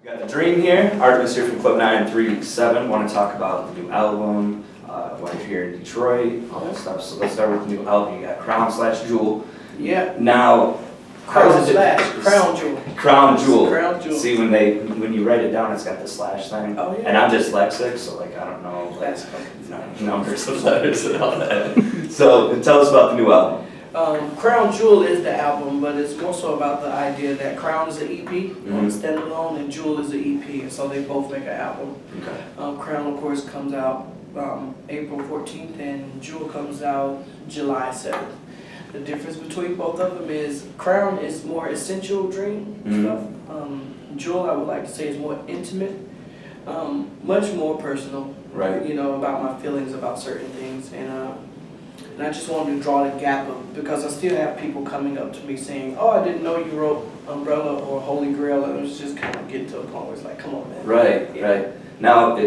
Got the dream here. Artimis here from Club 937. Want to talk about the new album, why you're here in Detroit, all that stuff. So let's start with the new album. You got Crown/Jewel. Yeah. Now, Crown Jewel. Crown Jewel. Crown Jewel. See, when you write it down, it's got the slash thing. Oh yeah. And I'm dyslexic, so like I don't know numbers of letters and all that. So tell us about the new album. Crown Jewel is the album, but it's more so about the idea that Crown is an EP, standalone, and Jewel is an EP, and so they both make an album. Okay. Crown, of course, comes out April 14th, and Jewel comes out July 7th. The difference between both of them is Crown is more essential dream stuff. Jewel, I would like to say, is more intimate, much more personal. Right. You know, about my feelings about certain things, and I just wanted to draw the gap because I still have people coming up to me saying, "Oh, I didn't know you wrote Umbrella or Holy Grail," and it was just kind of getting to a point where it's like, "Come on, man." Right. Yeah. Right. Now,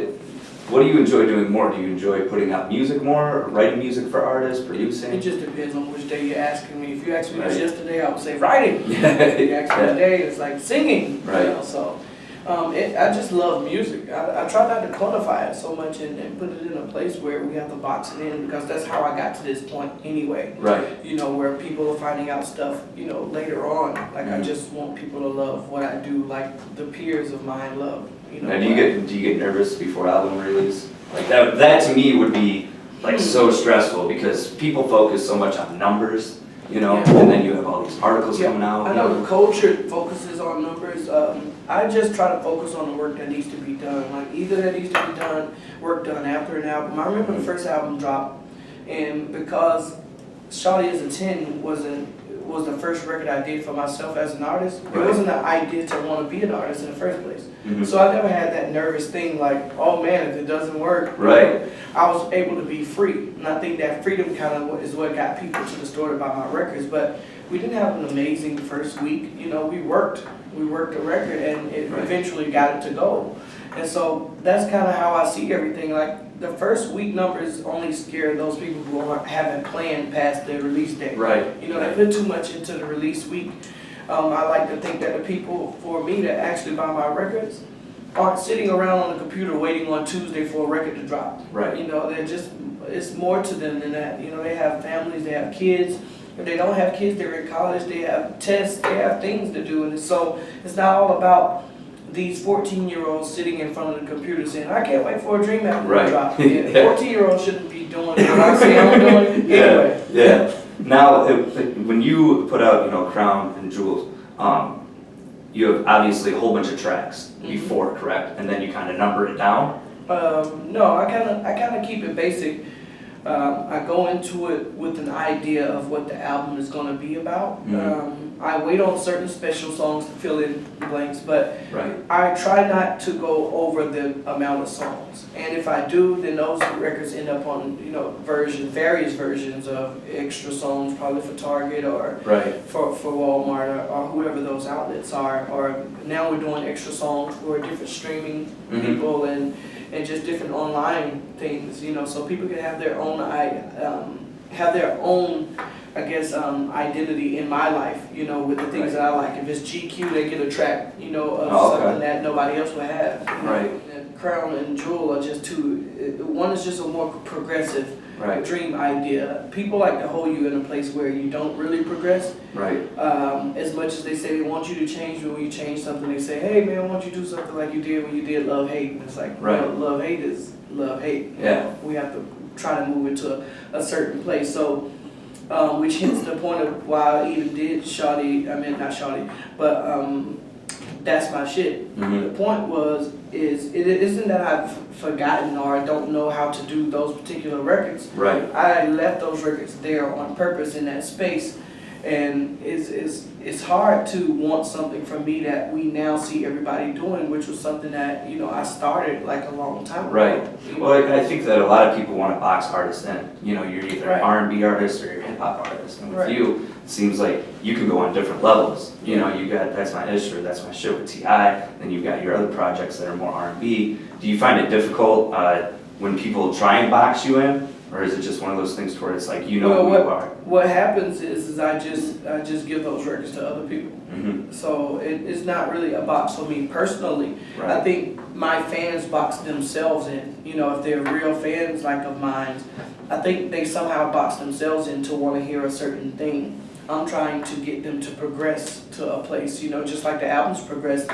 what do you enjoy doing more? Do you enjoy putting out music more, or writing music for artists, producing? It just depends on which day you're asking me. If you asked me this Right. yesterday, I would say writing. Yeah. If you asked me today, it's like singing. Right. You know, so I just love music. I try not to quantify it so much and put it in a place where we have to box it in, because that's how I got to this point anyway. Right. You know, where people are finding out stuff, you know, later on. Like I just want people to love what I do, like the peers of mine love. You know. Now, do you get nervous before album release? Like that to me would be like so stressful, because people focus so much on numbers, you know, Yeah. and then you have all these articles coming out. I know the culture focuses on numbers. I just try to focus on the work that needs to be done. Like either that needs to be done, work done after an album. I remember the first album dropped, and because Shawty is a 10 was the first record I did for myself as an artist. It wasn't an idea to want to be an artist in the first place. So I never had that nervous thing like, oh man, if it doesn't work. Right. I was able to be free, and I think that freedom kind of is what got people to the store to buy my records. But we didn't have an amazing first week. You know, we worked the record, and it eventually got it to go. And so that's kind of how I see everything. Like the first week numbers only scare those people who haven't planned past their release date. Right. You know, they put too much into the release week. I like to think that the people, for me, that actually buy my records aren't sitting around on the computer waiting on Tuesday for a record to drop. Right. You know, it's more to them than that. You know, they have families, they have kids. If they don't have kids, they're in college, they have tests, they have things to do. And so it's not all about these 14-year-olds sitting in front of the computer saying, I can't wait for a dream album to drop. 14-year-olds shouldn't be doing what I say I'm doing anyway. Yeah. Now, when you put out, you know, Crown and Jewels, you have obviously a whole bunch of tracks before, correct? And then you kind of number it down? No, I kind of keep it basic. I go into it with an idea of what the album is going to be about. I wait on certain special songs to fill in blanks, but I try not to go over the amount of songs. And if I do, then those records end up on, you know, various versions of extra songs, probably for Target or for Walmart or whoever those outlets are. Or now we're doing extra songs for different streaming people and just different online things, you know, so people can have their own I guess identity in my life, you know, with the things that I like. If it's GQ, they get a track, you know, of something that nobody else would have. Right. And Crown and Jewel are just two. One is just a more progressive dream idea. People like to hold you in a place where you don't really progress. Right. As much as they say they want you to change, but when you change something, they say, hey man, why don't you do something like you did when you did Love Hate? And it's like, well, Love Hate is Love Hate. Yeah. We have to try to move it to a certain place. So, which hits the point of why I even did Shawty, I mean not Shawty, but That's My Shit. The point is it isn't that I've forgotten or don't know how to do those particular records. Right. I left those records there on purpose in that space, and it's hard to want something from me that we now see everybody doing, which was something that, you know, I started like a long time ago. Right. You know? Well, I think that a lot of people want to box artists in. You know, you're either an R&B artist or you're a hip-hop artist. And with you, it seems like you can go on different levels. You know, you got That's My Issue, That's My Shit with T.I., then you've got your other projects that are more R&B. Do you find it difficult when people try and box you in? Or is it just one of those things where it's like, you know Well, who you are? What happens is I just give those records to other people. Mm-hmm. So it's not really a box for me personally. I Right. think my fans box themselves in. You know, if they're real fans like of mine, I think they somehow box themselves in to want to hear a certain thing. I'm trying to get them to progress to a place, you know, just like the albums progressed.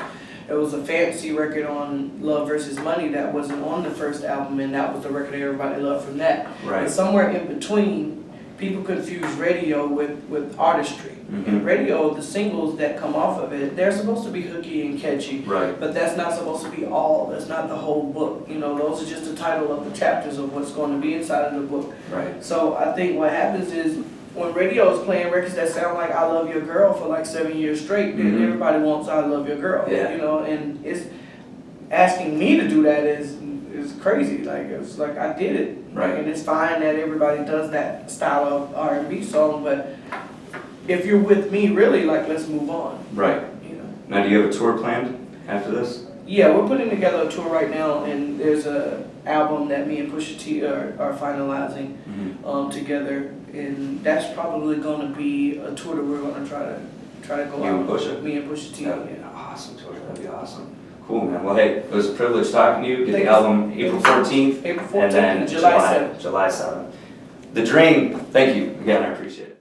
It was a fantasy record on Love versus Money that wasn't on the first album, and that was the record everybody loved from that. Right. And somewhere in between, people confuse radio with artistry. Mm-hmm. And radio, the singles that come off of it, they're supposed to be hooky and catchy. Right. But that's not supposed to be all. That's not the whole book. You know, those are just the title of the chapters of what's going to be inside of the book. Right. So I think what happens is when radio is playing records that sound like I Love Your Girl for like 7 years straight, then Mhm. everybody wants I Love Your Girl. Yeah. You know, and it's asking me to do that is crazy. Like it's like I did it. Right. And it's fine that everybody does that style of R&B song, but if you're with me, really, like let's move on. Right. You know. Now, do you have a tour planned after this? Yeah, we're putting together a tour right now, and there's a album that me and Pusha T are finalizing Mm-hmm. together, and that's probably going to be a tour that we're going to try to go You out. and Pusha? Me and Pusha T. That'd be Yeah. an awesome tour. That'd be awesome. Cool, man. Well, hey, it was a privilege talking to you. Get Thank the you. album April 14th. April And 14th then and July 7th. July 7th. The Dream, thank you. Again, I appreciate it.